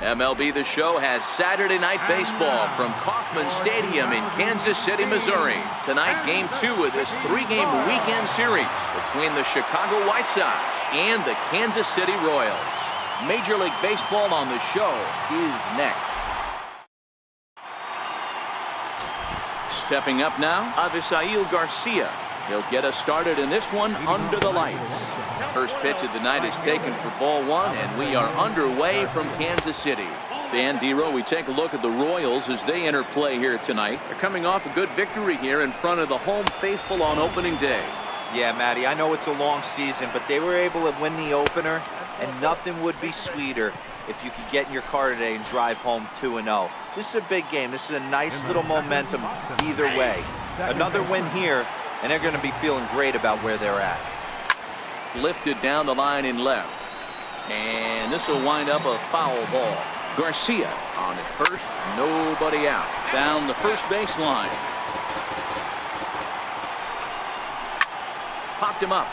MLB The Show has Saturday Night Baseball from Kauffman Stadium in Kansas City, Missouri. Tonight, Game 2 of this 3-game weekend series between the Chicago White Sox and the Kansas City Royals. Major League Baseball on The Show is next. Stepping up now, Avisail Garcia. He'll get us started in this one under the lights. First pitch of the night is taken for ball 1, and we are underway from Kansas City. Dan Dero, we take a look at the Royals as they enter play here tonight. They're coming off a good victory here in front of the home faithful on opening day. Yeah, Matty, I know it's a long season, but they were able to win the opener, and nothing would be sweeter if you could get in your car today and drive home 2-0. This is a big game. This is a nice little momentum either way. Another win here, and they're going to be feeling great about where they're at. Lifted down the line in left. And this will wind up a foul ball. Garcia on at first, nobody out. Down the first baseline. Popped him up.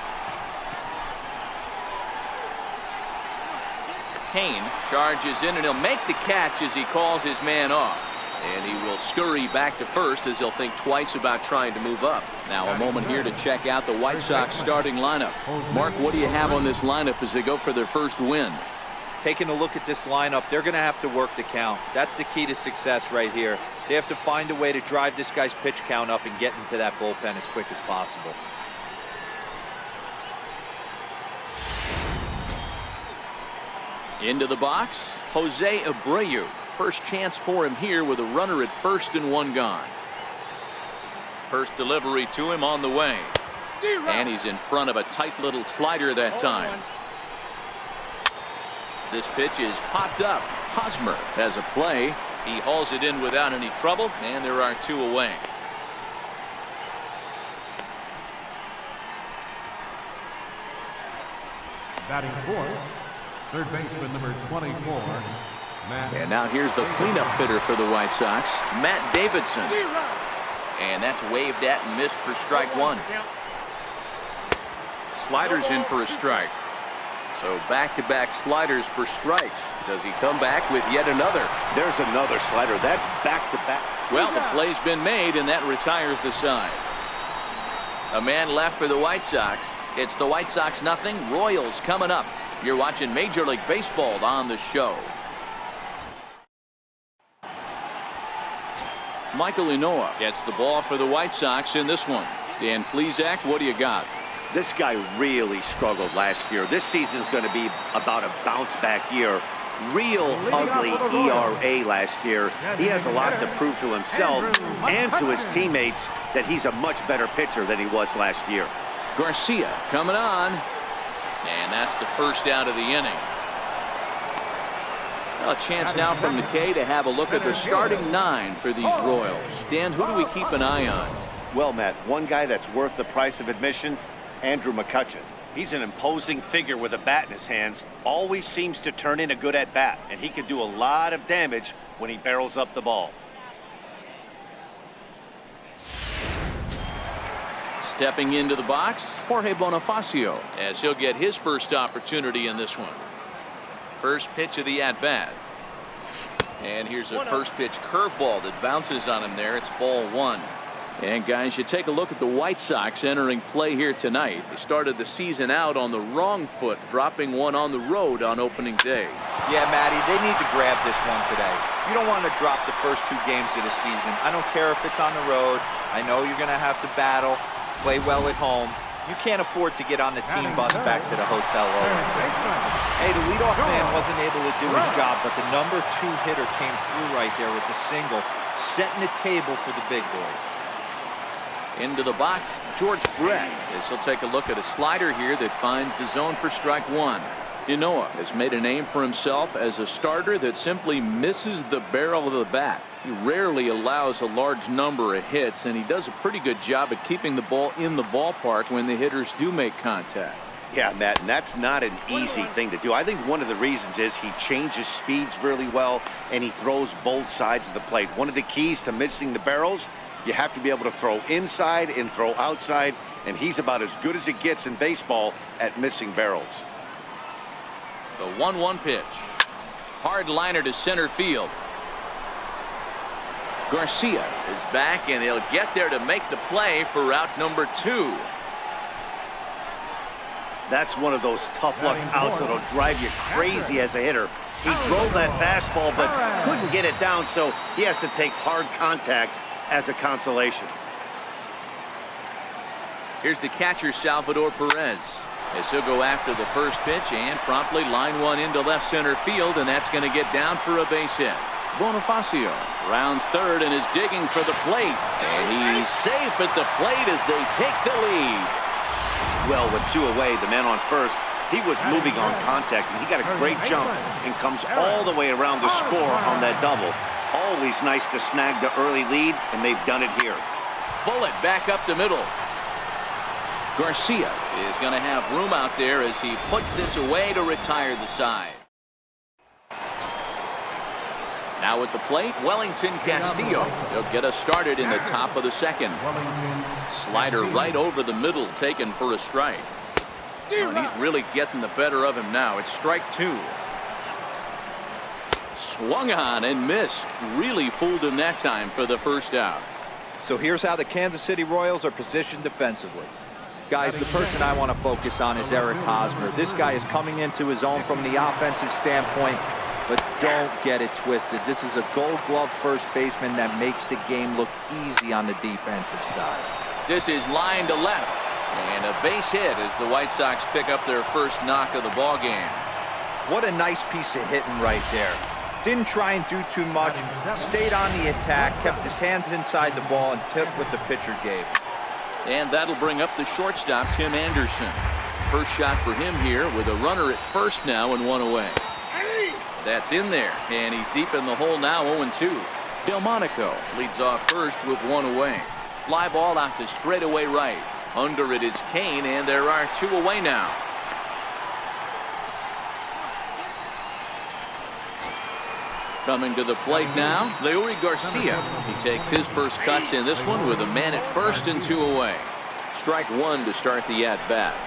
Kane charges in, and he'll make the catch as he calls his man off. And he will scurry back to first as he'll think twice about trying to move up. Now a moment here to check out the White Sox starting lineup. Mark, what do you have on this lineup as they go for their first win? Taking a look at this lineup, they're going to have to work the count. That's the key to success right here. They have to find a way to drive this guy's pitch count up and get into that bullpen as quick as possible. Into the box, Jose Abreu. First chance for him here with a runner at first and one gone. First delivery to him on the way. And he's in front of a tight little slider that time. This pitch is popped up. Hosmer has a play. He hauls it in without any trouble, and there are two away. Batting fourth, third baseman number 24. And now here's the cleanup hitter for the White Sox, Matt Davidson. And that's waved at and missed for strike one. Sliders in for a strike. So back-to-back sliders for strikes. Does he come back with yet another? There's another slider. That's back-to-back. Well, the play's been made, and that retires the side. A man left for the White Sox. It's the White Sox nothing. Royals coming up. You're watching Major League Baseball on The Show. Michael Inoa gets the ball for the White Sox in this one. Dan Plesac, what do you got? This guy really struggled last year. This season's going to be about a bounce-back year. Real ugly ERA last year. He has a lot to prove to himself and to his teammates that he's a much better pitcher than he was last year. Garcia coming on. And that's the first out of the inning. Well, a chance now from McKay to have a look at the starting 9 for these Royals. Dan, who do we keep an eye on? Well, Matt, one guy that's worth the price of admission, Andrew McCutchen. He's an imposing figure with a bat in his hands. Always seems to turn in a good at-bat, and he can do a lot of damage when he barrels up the ball. Stepping into the box, Jorge Bonifacio, as he'll get his first opportunity in this one. First pitch of the at-bat. And here's a first pitch curveball that bounces on him there. It's ball 1. And guys, you take a look at the White Sox entering play here tonight. They started the season out on the wrong foot, dropping one on the road on opening day. Yeah, Matty, they need to grab this one today. You don't want to drop the first 2 games of the season. I don't care if it's on the road. I know you're going to have to battle, play well at home. You can't afford to get on the team bus back to the hotel. Hey, the leadoff man wasn't able to do his job, but the number 2 hitter came through right there with the single, setting the table for the big boys. Into the box, George Brett, as he'll take a look at a slider here that finds the zone for strike 1. Inoa has made a name for himself as a starter that simply misses the barrel of the bat. He rarely allows a large number of hits, and he does a pretty good job at keeping the ball in the ballpark when the hitters do make contact. Yeah, Matt, and that's not an easy thing to do. I think one of the reasons is he changes speeds really well, and he throws both sides of the plate. One of the keys to missing the barrels, you have to be able to throw inside and throw outside, and he's about as good as it gets in baseball at missing barrels. The 1-1 pitch. Hard liner to center field. Garcia is back, and he'll get there to make the play for route number 2. That's one of those tough luck outs that'll drive you crazy as a hitter. He drove that fastball but couldn't get it down, so he has to take hard contact as a consolation. Here's the catcher, Salvador Perez, as he'll go after the first pitch and promptly line one into left center field, and that's going to get down for a base hit. Bonifacio rounds third and is digging for the plate, and he's safe at the plate as they take the lead. Well, with 2 away, the man on first, he was moving on contact, and he got a great jump and comes all the way around to score on that double. Always nice to snag the early lead, and they've done it here. Bullet back up the middle. Garcia is going to have room out there as he puts this away to retire the side. Now at the plate, Wellington Castillo. He'll get us started in the top of the second. Slider right over the middle, taken for a strike. And he's really getting the better of him now. It's strike 2. Swung on and missed. Really fooled him that time for the first out. So here's how the Kansas City Royals are positioned defensively. Guys, the person I want to focus on is Eric Hosmer. This guy is coming into his own from the offensive standpoint, but don't get it twisted. This is a Gold Glove first baseman that makes the game look easy on the defensive side. This is line to left, and a base hit as the White Sox pick up their first knock of the ball game. What a nice piece of hitting right there. Didn't try and do too much, stayed on the attack, kept his hands inside the ball, and took what the pitcher gave. And that'll bring up the shortstop, Tim Anderson. First shot for him here with a runner at first now and 1 away. That's in there, and he's deep in the hole now, 0-2. Delmonico leads off first with 1 away. Fly ball out to straightaway right. Under it is Kane, and there are 2 away now. Coming to the plate now, Leury Garcia. He takes his first cuts in this one with a man at first and 2 away. Strike 1 to start the at-bat.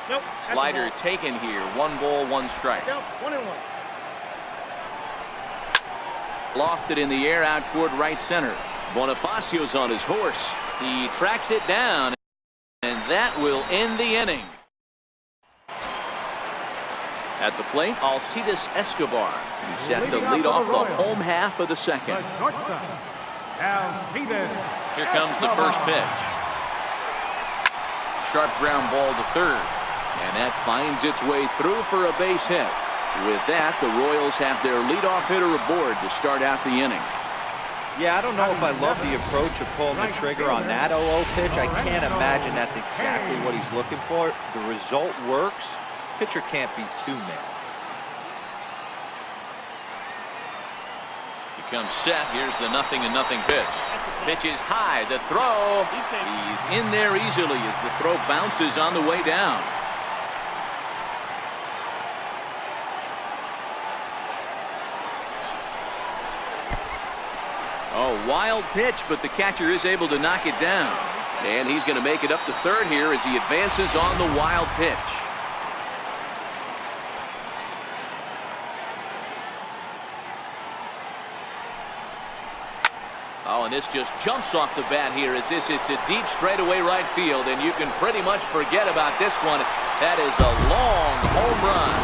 Nope, Slider taken here. 1 ball, 1 strike. Nope, 1-1. Lofted in the air out toward right center. Bonifacio's on his horse. He tracks it down, and that will end the inning. At the plate, Alcides Escobar. He's set to lead off the home half of the second. Here comes the first pitch. Sharp ground ball to third, and that finds its way through for a base hit. With that, the Royals have their leadoff hitter aboard to start out the inning. Yeah, I don't know if I love the approach of pulling the trigger on that 0-0 pitch. I can't imagine that's exactly what he's looking for. The result works. Pitcher can't be too mad. He comes set. Here's the 0-0 pitch. Pitch is high. The throw. He's in there easily as the throw bounces on the way down. Oh, wild pitch, but the catcher is able to knock it down. And he's going to make it up to third here as he advances on the wild pitch. Oh, and this just jumps off the bat here as this is to deep straightaway right field, and you can pretty much forget about this one. That is a long home run.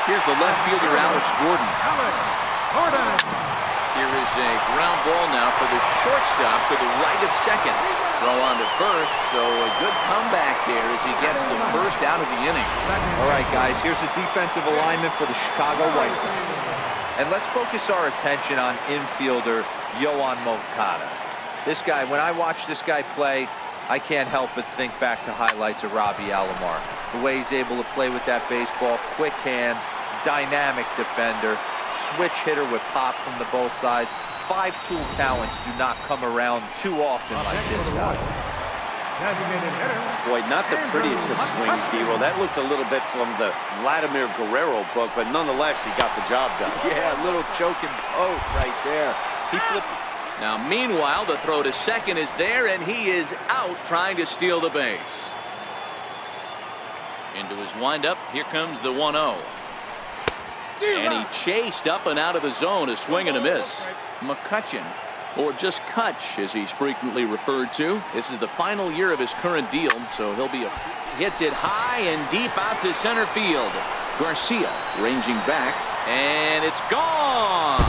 Here's the left fielder, Alex Gordon. Here is a ground ball now for the shortstop to the right of second. Throw on to first, so a good comeback there as he gets the first out of the inning. All right, guys, here's a defensive alignment for the Chicago White Sox. And let's focus our attention on infielder Yoan Moncada. This guy, when I watch this guy play, I can't help but think back to highlights of Robbie Alomar. The way he's able to play with that baseball, quick hands, dynamic defender, switch hitter with pop from the both sides. 5-tool talents do not come around too often like this guy. Boy, not the prettiest of swings, D-Roll. That looked a little bit from the Vladimir Guerrero book, but nonetheless, he got the job done. Yeah, a little choking poke right there. He flipped. Now, meanwhile, the throw to second is there, and he is out trying to steal the base. Into his windup. Here comes the 1-0. And he chased up and out of the zone. A swing and a miss. McCutcheon, or just Kutch as he's frequently referred to. This is the final year of his current deal, so hits it high and deep out to center field. Garcia ranging back, and it's gone.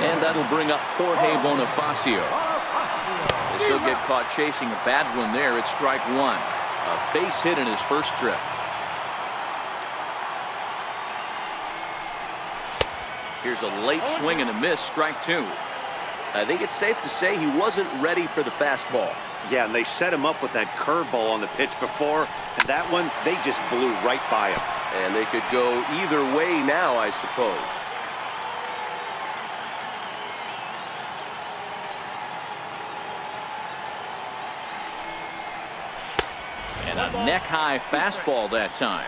And that'll bring up Jorge Bonifacio. As he'll get caught chasing a bad one there. It's strike one. A base hit in his first trip. Here's a late swing and a miss. Strike two. I think it's safe to say he wasn't ready for the fastball. Yeah, and they set him up with that curveball on the pitch before, and that one, they just blew right by him. And they could go either way now, I suppose. And a neck-high fastball that time.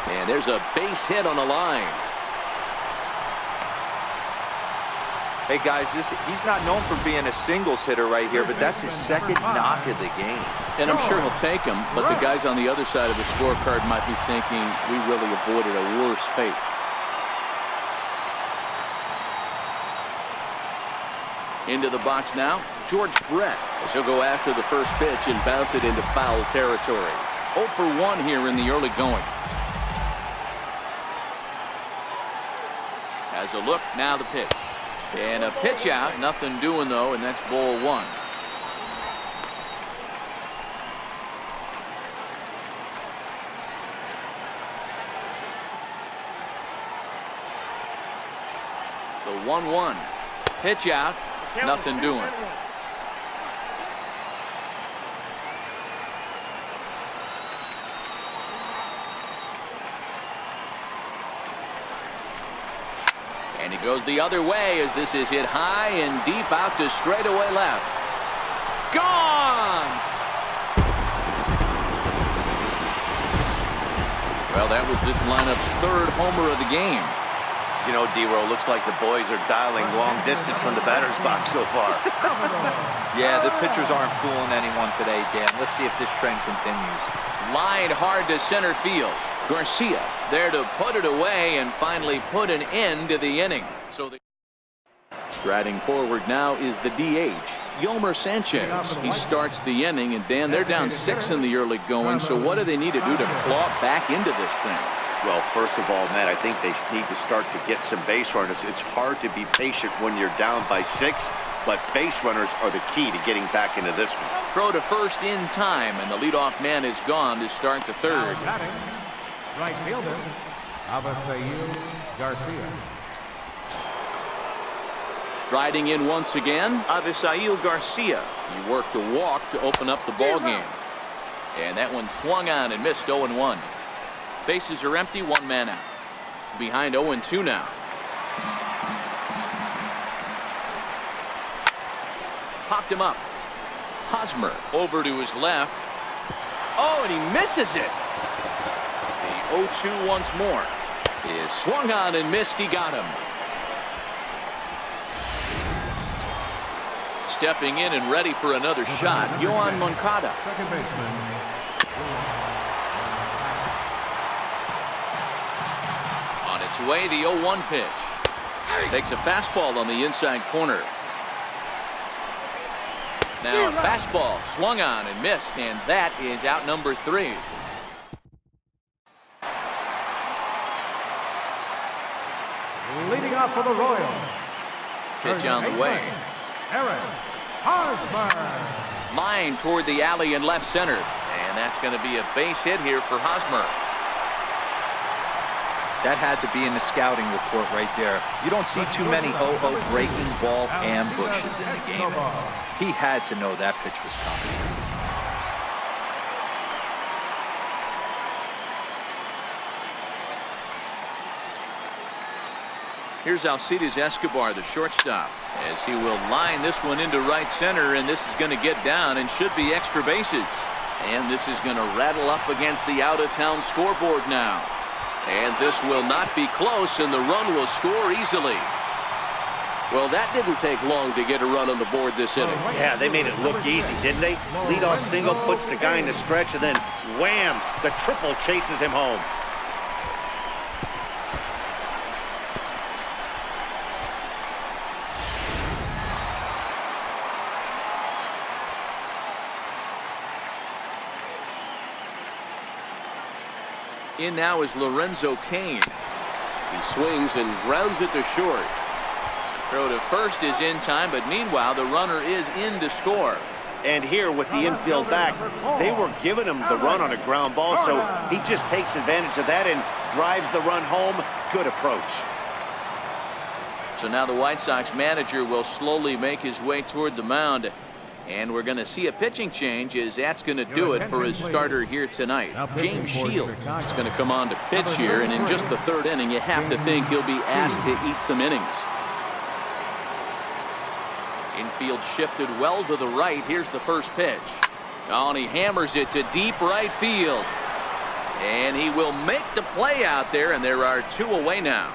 And there's a base hit on the line. Hey guys, he's not known for being a singles hitter right here, but that's his second knock of the game. And I'm sure he'll take him, but the guys on the other side of the scorecard might be thinking we really avoided a worse fate. Into the box now, George Brett, as he'll go after the first pitch and bounce it into foul territory. 0 for 1 here in the early going. Has a look, now the pitch. And a pitch out, nothing doing though, and that's ball one. The 1-1. Pitch out, nothing doing. And he goes the other way as this is hit high and deep out to straightaway left. Gone! Well, that was this lineup's third homer of the game. You know, D-Row, looks like the boys are dialing long distance from the batter's box so far. Yeah, the pitchers aren't fooling anyone today, Dan. Let's see if this trend continues. Lined hard to center field. Garcia there to put it away and finally put an end to the inning. So striding forward now is the DH, Yomer Sanchez. He starts the inning, and Dan, they're down 6 in the early going. So what do they need to do to claw back into this thing? Well, first of all, Matt, I think they need to start to get some base runners. It's hard to be patient when you're down by 6, but base runners are the key to getting back into this one. Throw to first in time, and the leadoff man is gone to start the third. Right fielder, Avisail Garcia. Striding in once again, Avisail Garcia. He worked a walk to open up the ball game. And that one swung on and missed. 0-1. Bases are empty, 1 man out. Behind 0-2 now. Popped him up. Hosmer over to his left. Oh, and he misses it. The 0-2 once more. Is swung on and missed. He got him. Stepping in and ready for another shot, Yoan Moncada. Second baseman. On its way, the 0-1 pitch. Takes a fastball on the inside corner. Now a fastball swung on and missed, and that is out number 3. Leading off for the Royals. Pitch on the way. Eric Hosmer. Line toward the alley in left center, and that's going to be a base hit here for Hosmer. That had to be in the scouting report right there. You don't see too many 0-0 breaking ball ambushes in the game. He had to know that pitch was coming. Here's Alcides Escobar, the shortstop, as he will line this one into right center, and this is going to get down and should be extra bases. And this is going to rattle up against the out-of-town scoreboard now. And this will not be close, and the run will score easily. Well, that didn't take long to get a run on the board this inning. Yeah, they made it look easy, didn't they? Leadoff single puts the guy in the stretch, and then wham, the triple chases him home. In now is Lorenzo Cain. He swings and grounds it to short. Throw to first is in time, but meanwhile the runner is in to score. And here with the infield back, they were giving him the run on a ground ball, so he just takes advantage of that and drives the run home. Good approach. So now the White Sox manager will slowly make his way toward the mound. And we're going to see a pitching change, as that's going to do it for his starter here tonight. James Shields is going to come on to pitch here, and in just the third inning, you have to think he'll be asked to eat some innings. Infield shifted well to the right. Here's the first pitch. Oh, and he hammers it to deep right field. And he will make the play out there, and there are two away now.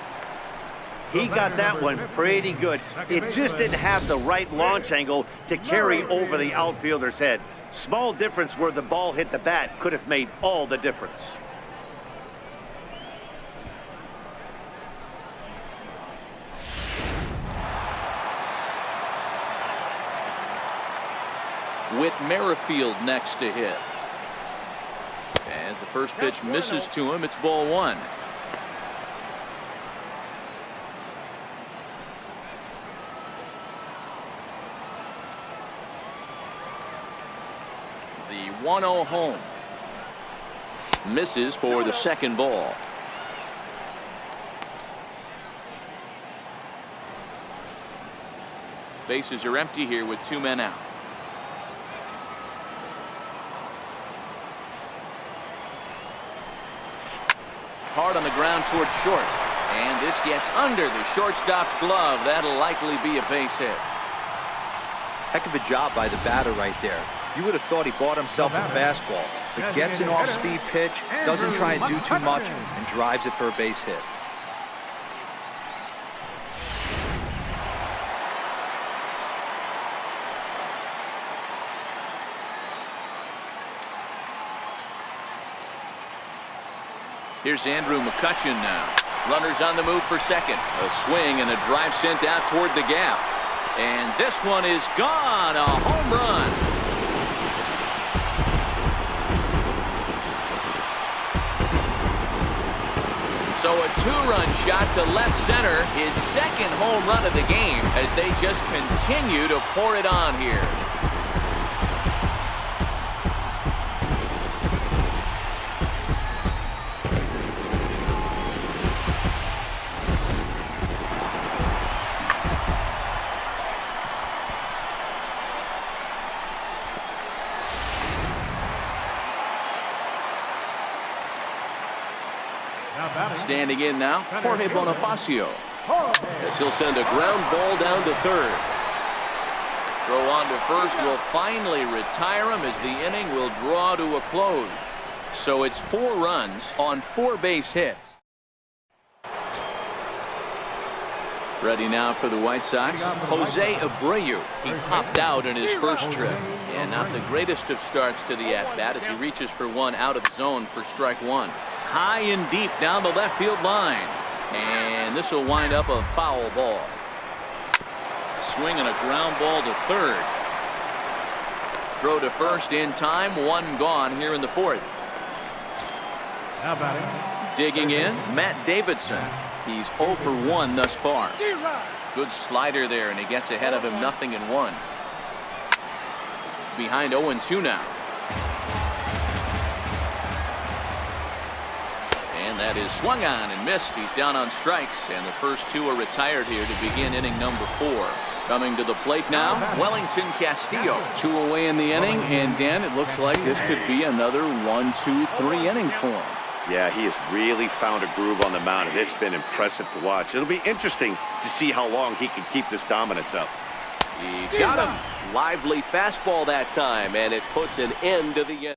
He got that one pretty good. It just didn't have the right launch angle to carry over the outfielder's head. Small difference where the ball hit the bat could have made all the difference. Whit Merrifield next to hit. As the first pitch misses to him, it's ball one. The 1-0 home. Misses for the second ball. Bases are empty here with two men out. Hard on the ground toward short. And this gets under the shortstop's glove. That'll likely be a base hit. Heck of a job by the batter right there. You would have thought he bought himself a fastball, but gets an off-speed pitch, doesn't try and do too much, and drives it for a base hit. Here's Andrew McCutchen now. Runners on the move for second. A swing and a drive sent out toward the gap. And this one is gone. A home run. So a two-run shot to left center. His second home run of the game as they just continue to pour it on here. Standing in now, Jorge Bonifacio, as he'll send a ground ball down to third. Throw on to first will finally retire him as the inning will draw to a close. So it's 4 runs on 4 base hits. Ready now for the White Sox, Jose Abreu. He popped out in his first trip, and not the greatest of starts to the at-bat as he reaches for one out of the zone for strike one. High and deep down the left field line, and this will wind up a foul ball. Swing and a ground ball to third. Throw to first in time, one gone here in the fourth. How about it? Digging in, Matt Davidson. He's 0 for 1 thus far. Good slider there, and he gets ahead of him 0-1. Behind 0-2 now. And that is swung on and missed. He's down on strikes, and the first 2 are retired here to begin inning number 4. Coming to the plate now, Wellington Castillo. 2 away in the inning, and Dan, it looks like this could be another 1-2-3 inning for him. Yeah, he has really found a groove on the mound, and it's been impressive to watch. It'll be interesting to see how long he can keep this dominance up. He got him. Lively fastball that time, and it puts an end to the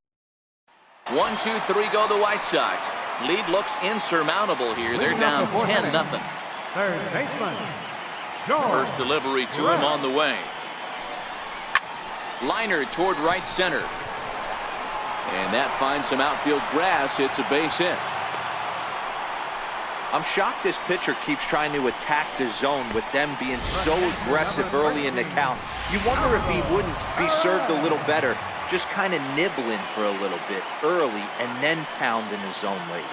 1-2-3 go the White Sox. Lead looks insurmountable here. They're down 10-0. Third baseman, George. First delivery to him on the way. Liner toward right center. And that finds some outfield grass. It's a base hit. I'm shocked this pitcher keeps trying to attack the zone with them being so aggressive early in the count. You wonder if he wouldn't be served a little better, just kind of nibbling for a little bit early and then pounding the zone late.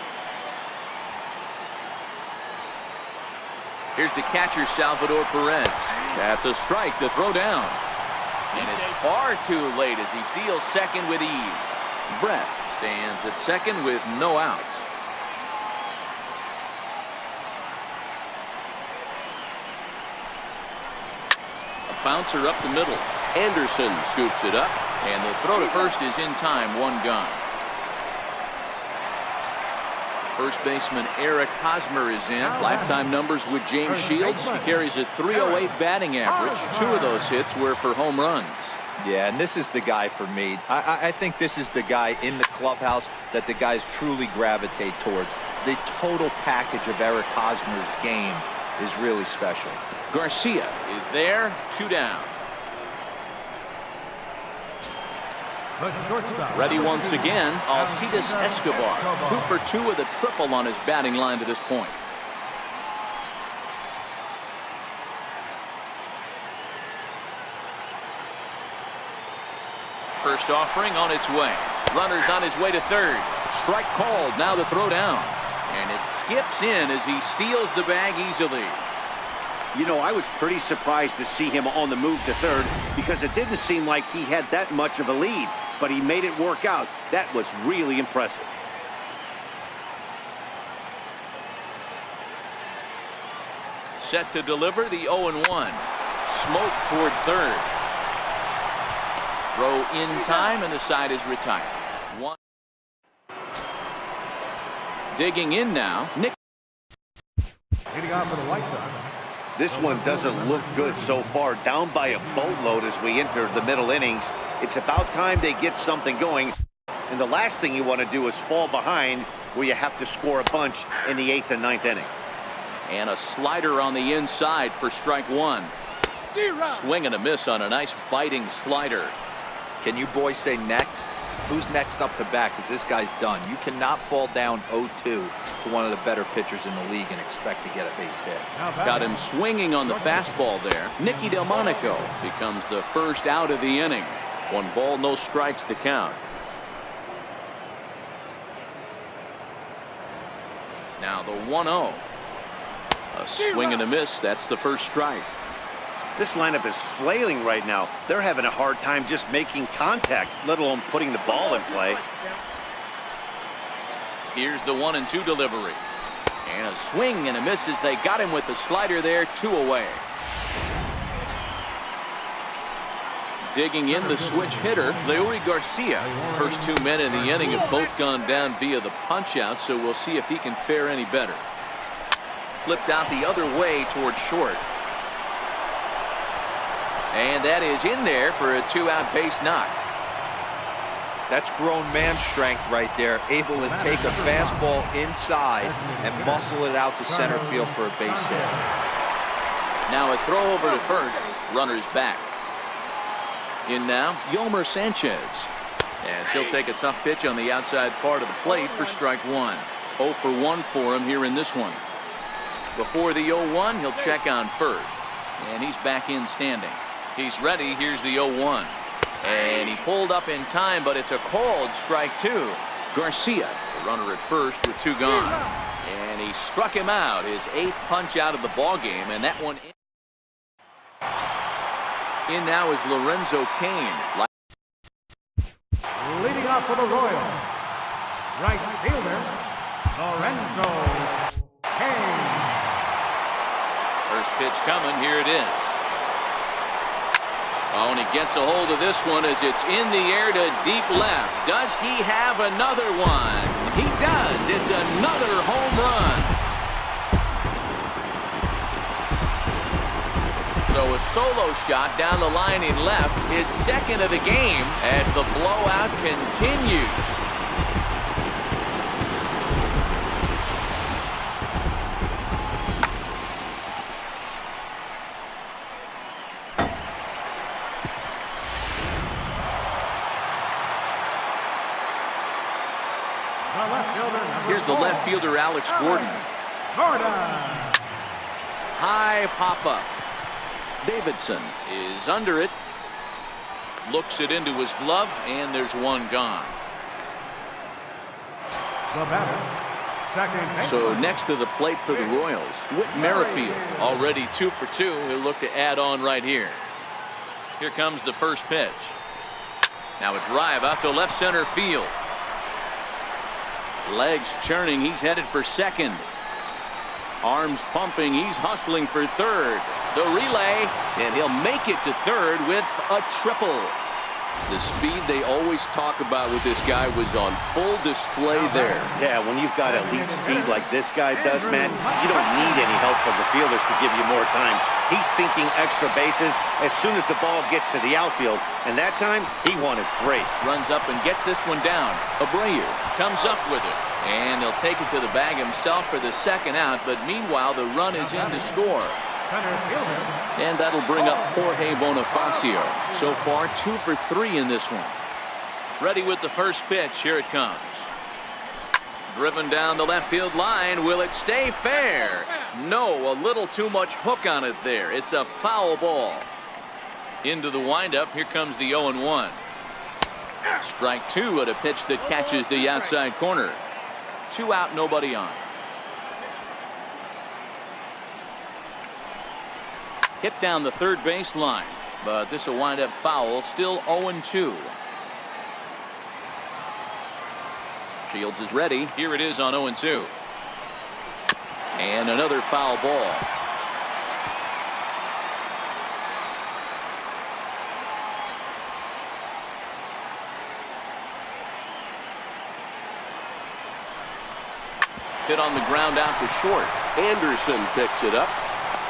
Here's the catcher, Salvador Perez. That's a strike to throw down. And it's far too late as he steals second with ease. Brett stands at second with no outs. A bouncer up the middle. Anderson scoops it up, and the throw to first is in time. One gone. First baseman Eric Hosmer is in. Lifetime numbers with James Shields. He carries a .308 batting average. 2 of those hits were for home runs. Yeah, and this is the guy for me. I think this is the guy in the clubhouse that the guys truly gravitate towards. The total package of Eric Hosmer's game is really special. Garcia is there. 2 down. Ready once again, Alcides Escobar. 2 for 2 with a triple on his batting line to this point. First offering on its way. Runners on his way to third. Strike called. Now the throw down. And it skips in as he steals the bag easily. You know, I was pretty surprised to see him on the move to third because it didn't seem like he had that much of a lead, but he made it work out. That was really impressive. Set to deliver the 0-1. Smoke toward third. Throw in time, and the side is retired. One. Digging in now. Nick. Hitting out for the White Sox. This one doesn't look good so far, down by a boatload as we enter the middle innings. It's about time they get something going. And the last thing you want to do is fall behind where you have to score a bunch in the 8th and 9th inning. And a slider on the inside for strike one. Swing and a miss on a nice biting slider. Can you boys say next? Who's next up to bat? Because this guy's done. You cannot fall down 0-2 to one of the better pitchers in the league and expect to get a base hit. Got him swinging on the fastball there. Nicky Delmonico becomes the first out of the inning. 1 ball, no strikes to count. Now the 1-0. A swing and a miss. That's the first strike. This lineup is flailing right now. They're having a hard time just making contact, let alone putting the ball in play. Here's the 1-2 delivery. And a swing and a miss as they got him with the slider there. 2 away. Digging in the switch hitter, Leury Garcia. First 2 men in the inning have both gone down via the punch out, so we'll see if he can fare any better. Flipped out the other way toward short. And that is in there for a 2-out base knock. That's grown man strength right there, able to take a fastball inside and muscle it out to center field for a base hit. Now a throw over to first. Runners back. In now, Yomer Sanchez. As he'll take a tough pitch on the outside part of the plate for strike one. 0 for 1 for him here in this one. Before the 0-1, he'll check on first. And he's back in standing. He's ready. Here's the 0-1. And he pulled up in time, but it's a called strike 2. Garcia, the runner at first with 2 gone. And he struck him out, his 8th punch out of the ball game, and that one in now is Lorenzo Cain. Leading off for the Royals, right fielder, Lorenzo Cain. First pitch coming. Here it is. Oh, and he gets a hold of this one as it's in the air to deep left. Does he have another one? He does. It's another home run. So a solo shot down the line in left, his 2nd of the game as the blowout continues. Here's the left fielder, Alex Gordon. High pop-up. Davidson is under it. Looks it into his glove, and there's one gone. So next to the plate for the Royals, Whit Merrifield, already 2 for 2. He'll look to add on right here. Here comes the first pitch. Now a drive out to left center field. Legs churning. He's headed for second. Arms pumping. He's hustling for third. The relay, and he'll make it to third with a triple. The speed they always talk about with this guy was on full display there. Yeah, when you've got elite speed like this guy does, man, you don't need any help from the fielders to give you more time. He's thinking extra bases as soon as the ball gets to the outfield, and that time he wanted 3. Runs up and gets this one down. Abreu comes up with it, and he'll take it to the bag himself for the second out, but meanwhile the run is in to score. And that'll bring up Jorge Bonifacio. So far 2 for 3 in this one. Ready with the first pitch. Here it comes. Driven down the left field line. Will it stay fair? No, a little too much hook on it there. It's a foul ball. Into the windup. Here comes the 0-1. Strike 2 at a pitch that catches the outside corner. 2 out, nobody on. Hit down the third base line, but this will wind up foul. Still 0-2. Shields is ready. Here it is on 0-2. And another foul ball. Hit on the ground out to short. Anderson picks it up.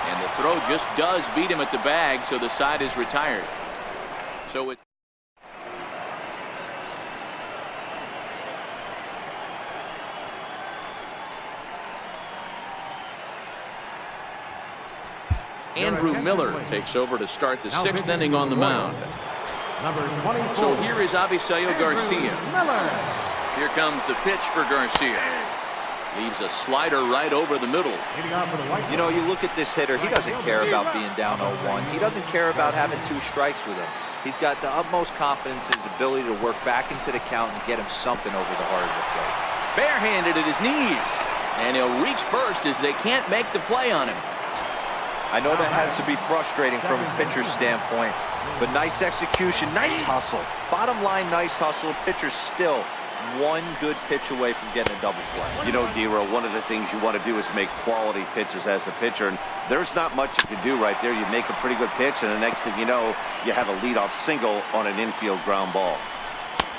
And the throw just does beat him at the bag, so the side is retired. So it. Andrew Miller takes over to start the 6th inning on the mound. So here is Avisaíl Garcia. Here comes the pitch for Garcia. Leaves a slider right over the middle. You know, you look at this hitter, he doesn't care about being down 0-1. He doesn't care about having 2 strikes with him. He's got the utmost confidence in his ability to work back into the count and get him something over the heart of the plate. Barehanded at his knees. And he'll reach first as they can't make the play on him. I know that has to be frustrating from a pitcher's standpoint, but nice execution, nice hustle. Bottom line, nice hustle. Pitcher's still 1 good pitch away from getting a double play. You know, D-Row, one of the things you want to do is make quality pitches as a pitcher, and there's not much you can do right there. You make a pretty good pitch, and the next thing you know, you have a leadoff single on an infield ground ball.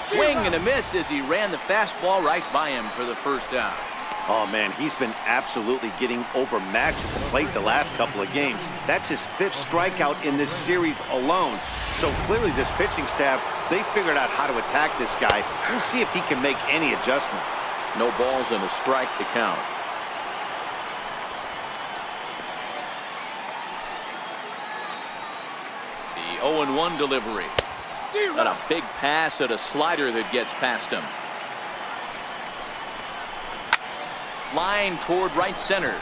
Swing and a miss as he ran the fastball right by him for the first out. Oh, man, he's been absolutely getting overmatched at the plate the last couple of games. That's his 5th strikeout in this series alone. So clearly this pitching staff, they figured out how to attack this guy. We'll see if he can make any adjustments. No balls and a strike to count. The 0-1 delivery. And a big pass at a slider that gets past him. Line toward right center.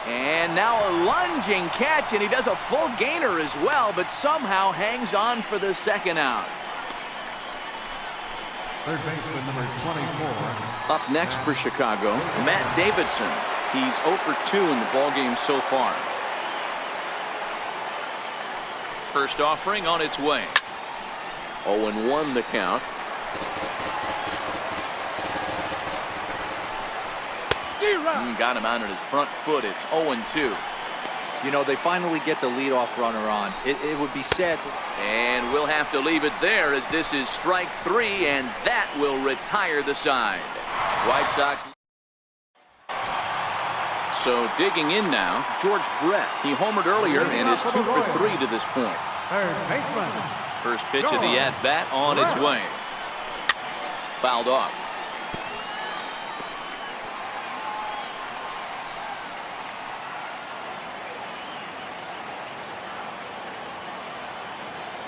And now a lunging catch, and he does a full gainer as well, but somehow hangs on for the second out. Third baseman number 24. Up next for Chicago, Matt Davidson. He's 0 for 2 in the ballgame so far. First offering on its way. 0-1 the count. Got him out on his front foot. It's 0-2. You know, they finally get the leadoff runner on. It would be sad. And we'll have to leave it there as this is strike 3, and that will retire the side. White Sox. So digging in now, George Brett. He homered earlier and is 2 for 3 to this point. Third baseman. First pitch of the at-bat on its way. Fouled off.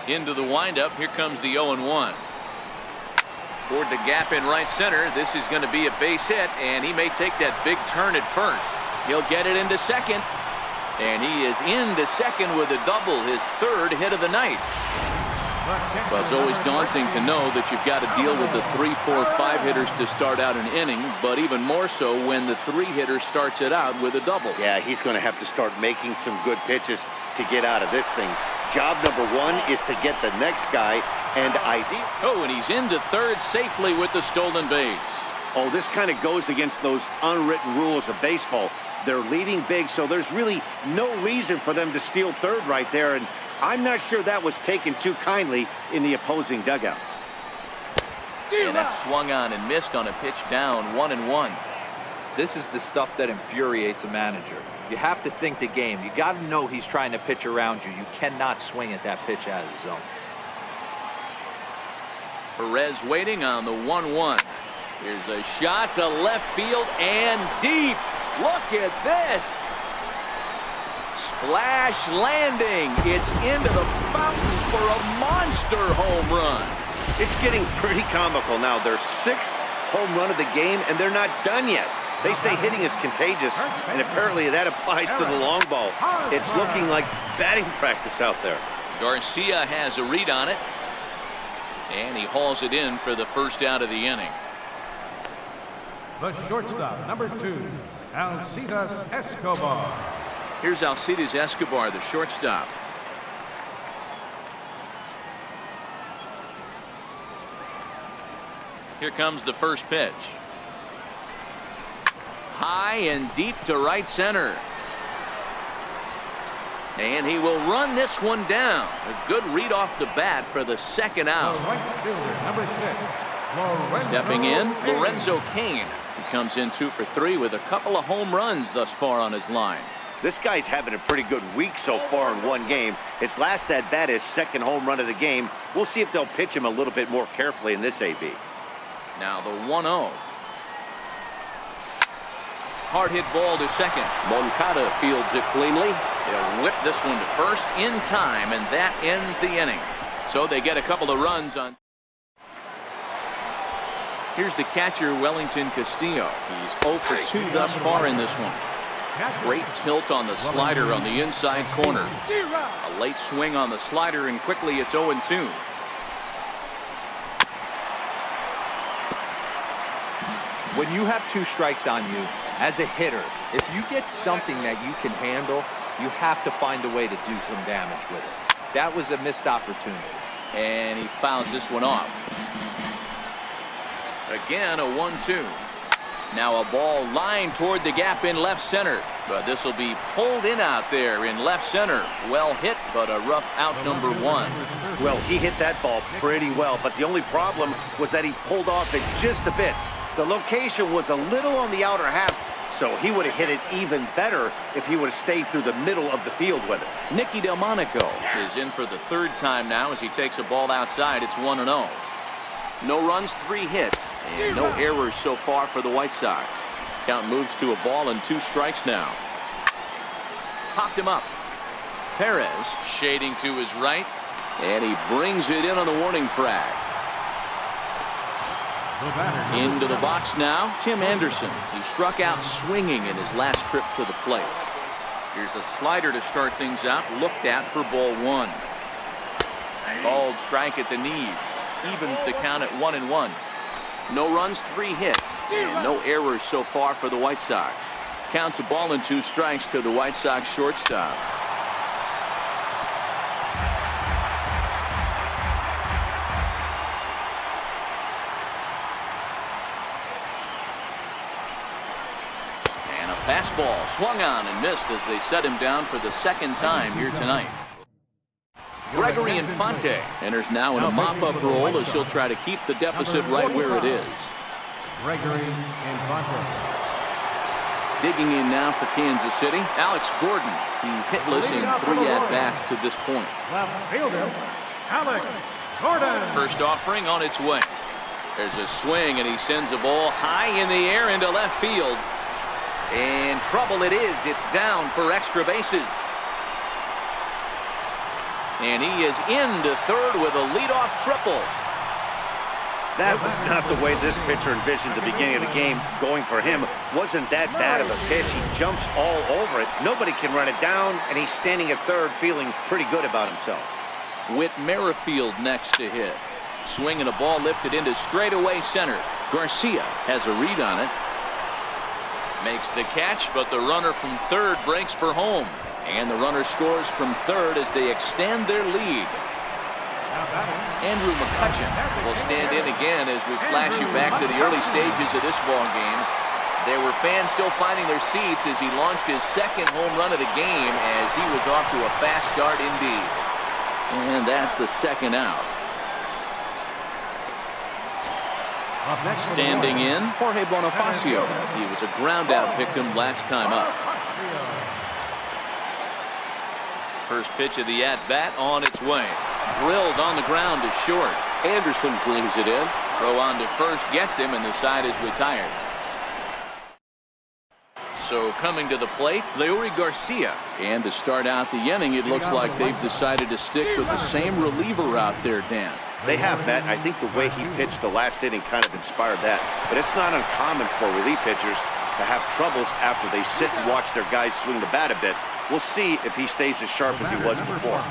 Into the windup. Here comes the 0-1. Toward the gap in right center. This is going to be a base hit, and he may take that big turn at first. He'll get it into second, and he is into second with a double, his third hit of the night. Well, it's always daunting to know that you've got to deal with the 3, 4, 5 hitters to start out an inning, but even more so when the 3 hitter starts it out with a double. Yeah, he's going to have to start making some good pitches to get out of this thing. Job number 1 is to get the next guy, and ideal. Oh, and he's into third safely with the stolen base. Oh, this kind of goes against those unwritten rules of baseball. They're leading big, so there's really no reason for them to steal third right there, and I'm not sure that was taken too kindly in the opposing dugout. And that swung on and missed on a pitch down, 1-1. This is the stuff that infuriates a manager. You have to think the game. You got to know he's trying to pitch around you. You cannot swing at that pitch out of the zone. Perez waiting on the 1-1. Here's a shot to left field and deep. Look at this. Splash landing. It's into the fountain for a monster home run. It's getting pretty comical now. Their 6th home run of the game, and they're not done yet. They say hitting is contagious, and apparently that applies to the long ball. It's looking like batting practice out there. Garcia has a read on it, and he hauls it in for the first out of the inning. The shortstop, number 2, Alcides Escobar. Here's Alcides Escobar, the shortstop. Here comes the first pitch. High and deep to right center. And he will run this one down. A good read off the bat for the second out. The right fielder, number 6, Stepping in, Lorenzo Cain. Cain. He comes in 2 for 3 with a couple of home runs thus far on his line. This guy's having a pretty good week so far in one game. His last at bat, his 2nd home run of the game. We'll see if they'll pitch him a little bit more carefully in this AB. Now the 1-0. Hard hit ball to second. Moncada fields it cleanly. They'll whip this one to first in time, and that ends the inning. So they get a couple of runs on. Here's the catcher, Wellington Castillo. He's 0 for 2 thus far in this one. Great tilt on the slider on the inside corner. A late swing on the slider, and quickly it's 0-2. When you have 2 strikes on you, as a hitter, if you get something that you can handle, you have to find a way to do some damage with it. That was a missed opportunity. And he fouls this one off. Again, a 1-2. Now a ball lined toward the gap in left center. But this will be pulled in out there in left center. Well hit, but a rough out number 1. Well, he hit that ball pretty well, but the only problem was that he pulled off it just a bit. The location was a little on the outer half, so he would have hit it even better if he would have stayed through the middle of the field with it. Nicky Delmonico is in for the 3rd time now as he takes a ball outside. It's 1-0. No runs, 3 hits, and no errors so far for the White Sox. Count moves to a ball and 2 strikes now. Popped him up. Perez shading to his right, and he brings it in on the warning track. Into the box now, Tim Anderson. He struck out swinging in his last trip to the plate. Here's a slider to start things out, looked at for ball 1. Bald strike at the knees. Evens the count at 1-1. No runs, 3 hits, and no errors so far for the White Sox. Counts a ball and 2 strikes to the White Sox shortstop. And a fastball swung on and missed as they set him down for the 2nd time here tonight. Gregory Infante enters now in a mop-up role as he'll try to keep the deficit right where it is. Gregory Infante. Digging in now for Kansas City, Alex Gordon. He's hitless in 3 at-bats to this point. Left fielder, Alex Gordon. First offering on its way. There's a swing, and he sends a ball high in the air into left field. And trouble it is. It's down for extra bases. And he is into third with a leadoff triple. That was not the way this pitcher envisioned the beginning of the game. Going for him wasn't that bad of a pitch. He jumps all over it. Nobody can run it down, and he's standing at third feeling pretty good about himself. Whit Merrifield next to hit. Swinging a ball lifted into straightaway center. Garcia has a read on it. Makes the catch, but the runner from third breaks for home. And the runner scores from third as they extend their lead. Andrew McCutcheon will stand in again as we flash you back to the early stages of this ball game. There were fans still finding their seats as he launched his second home run of the game as he was off to a fast start indeed. And that's the second out. Standing in, Jorge Bonifacio. He was a ground out victim last time up. First pitch of the at-bat on its way. Drilled on the ground to short. Anderson brings it in. Throw on to first gets him, and the side is retired. So coming to the plate, Leury Garcia. And to start out the inning, it looks like they've decided to stick with the same reliever out there, Dan. They have, Matt, and I think the way he pitched the last inning kind of inspired that. But it's not uncommon for relief pitchers to have troubles after they sit and watch their guys swing the bat a bit. We'll see if he stays as sharp as he was before.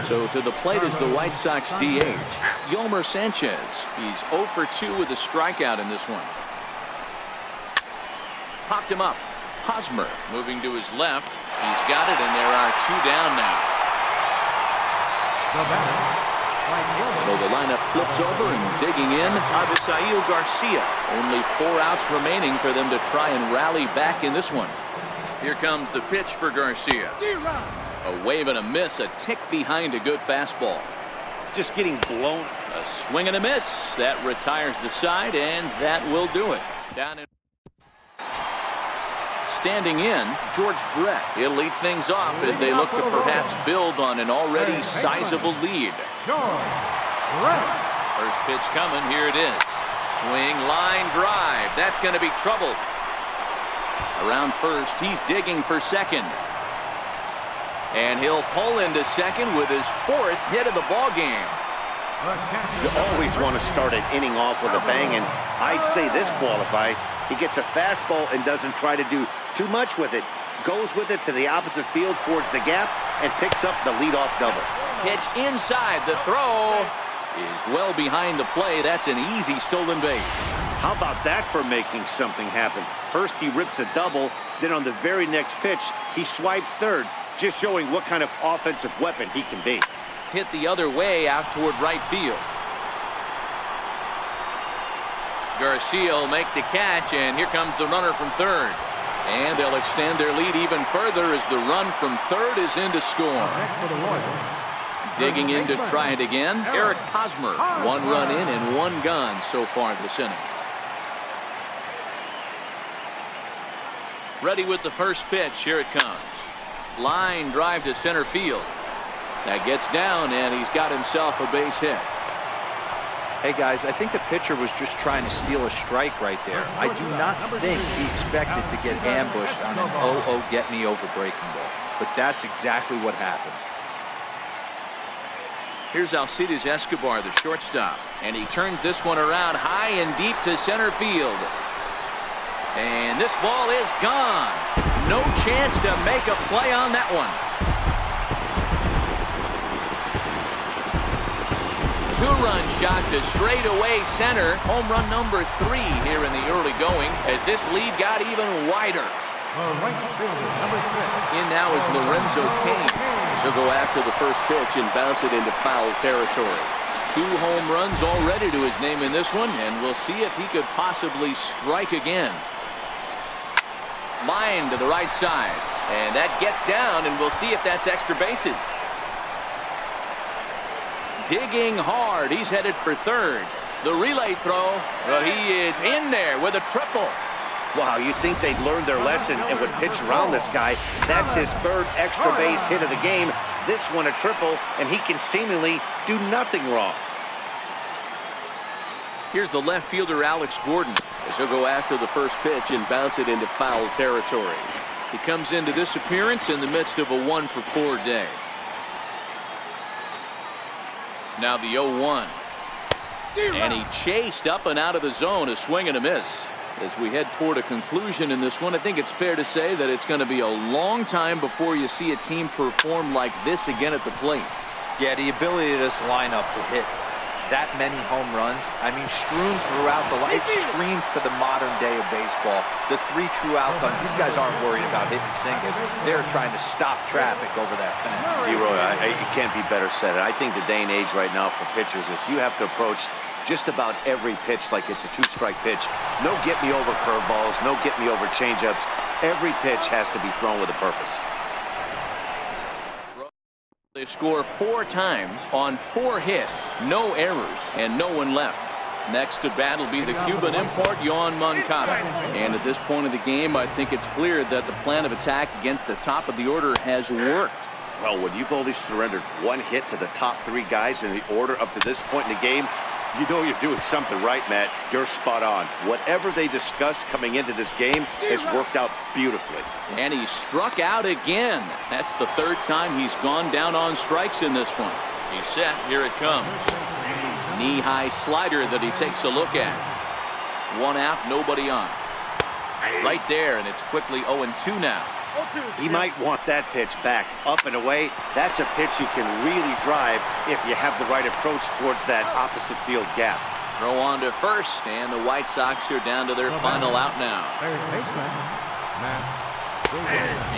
So to the plate is the White Sox DH, Yolmer Sanchez. He's 0 for 2 with a strikeout in this one. Popped him up. Hosmer moving to his left. He's got it, and there are 2 down now. So the lineup flips over, and digging in, Avisail Garcia. Only 4 outs remaining for them to try and rally back in this one. Here comes the pitch for Garcia. A wave and a miss, a tick behind a good fastball. Just getting blown. A swing and a miss. That retires the side, and that will do it. Down in. Standing in, George Brett. He'll lead things off as they look to perhaps build on an already sizable lead. First pitch coming. Here it is. Swing, line, drive. That's going to be trouble. Around first, he's digging for second. And he'll pull into second with his 4th hit of the ball game. You always want to start an inning off with a bang, and I'd say this qualifies. He gets a fastball and doesn't try to do too much with it. Goes with it to the opposite field towards the gap and picks up the leadoff double. Pitch inside. The throw is well behind the play. That's an easy stolen base. How about that for making something happen? First he rips a double, then on the very next pitch he swipes third, just showing what kind of offensive weapon he can be. Hit the other way out toward right field. Garcia will make the catch, and here comes the runner from third. And they'll extend their lead even further as the run from third is in to score. Digging in to try it again, Eric Hosmer. 1 run in and 1 gone so far this inning. Ready with the first pitch. Here it comes. Line drive to center field. That gets down, and he's got himself a base hit. Hey, guys, I think the pitcher was just trying to steal a strike right there. I do not think he expected to get ambushed on an 0-0 get-me-over breaking ball. But that's exactly what happened. Here's Alcides Escobar, the shortstop. And he turns this one around high and deep to center field. And this ball is gone. No chance to make a play on that one. 2-run shot to straightaway center. Home run number 3 here in the early going as this lead got even wider. In now is Lorenzo Cain. He'll go after the first pitch and bounce it into foul territory. 2 home runs already to his name in this one, and we'll see if he could possibly strike again. Line to the right side, and that gets down, and we'll see if that's extra bases. Digging hard, he's headed for third. The relay throw, well, he is in there with a triple. Wow, you think they'd learned their lesson and would pitch around this guy. That's his 3rd extra base hit of the game. This one a triple, and he can seemingly do nothing wrong. Here's the left fielder, Alex Gordon, as he'll go after the first pitch and bounce it into foul territory. He comes into this appearance in the midst of a 1-for-4 day. Now the 0-1. And he chased up and out of the zone, a swing and a miss. As we head toward a conclusion in this one, I think it's fair to say that it's going to be a long time before you see a team perform like this again at the plate. Yeah, the ability of this lineup to hit that many home runs, I mean, strewn throughout the line. It screams to the modern day of baseball. The 3 true outcomes. These guys aren't worried about hitting singles. They're trying to stop traffic over that fence. Leroy, it can't be better said. I think the day and age right now for pitchers is you have to approach just about every pitch like it's a 2-strike pitch. No get-me-over curveballs, no get-me-over changeups. Every pitch has to be thrown with a purpose. They score 4 times on 4 hits, no errors, and no one left. Next to bat will be the Cuban import, Yoan Moncada. And at this point of the game, I think it's clear that the plan of attack against the top of the order has worked. Well, when you've only surrendered 1 hit to the top 3 guys in the order up to this point in the game, you know you're doing something right, Matt. You're spot on. Whatever they discussed coming into this game has worked out beautifully. And he struck out again. That's the 3rd time he's gone down on strikes in this one. He's set. Here it comes. Knee-high slider that he takes a look at. 1 out, nobody on. Right there, and it's quickly 0-2 now. He might want that pitch back up and away. That's a pitch you can really drive if you have the right approach towards that opposite field gap. Throw on to first, and the White Sox are down to their final out now.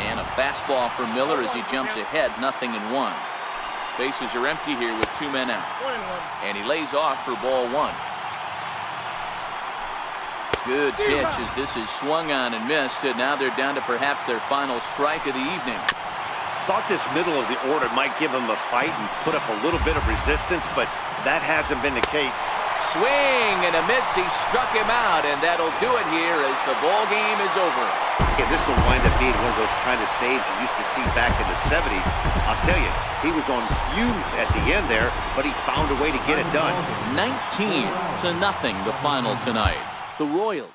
And a fastball for Miller as he jumps ahead, 0-1. Bases are empty here with 2 men out. And he lays off for ball 1. Good pitch as this is swung on and missed, and now they're down to perhaps their final strike of the evening. Thought this middle of the order might give him a fight and put up a little bit of resistance, but that hasn't been the case. Swing and a miss. He struck him out, and that'll do it here as the ball game is over. Yeah, this will wind up being one of those kind of saves you used to see back in the 70s. I'll tell you, he was on fumes at the end there, but he found a way to get it done. 19-0, the final tonight. The Royals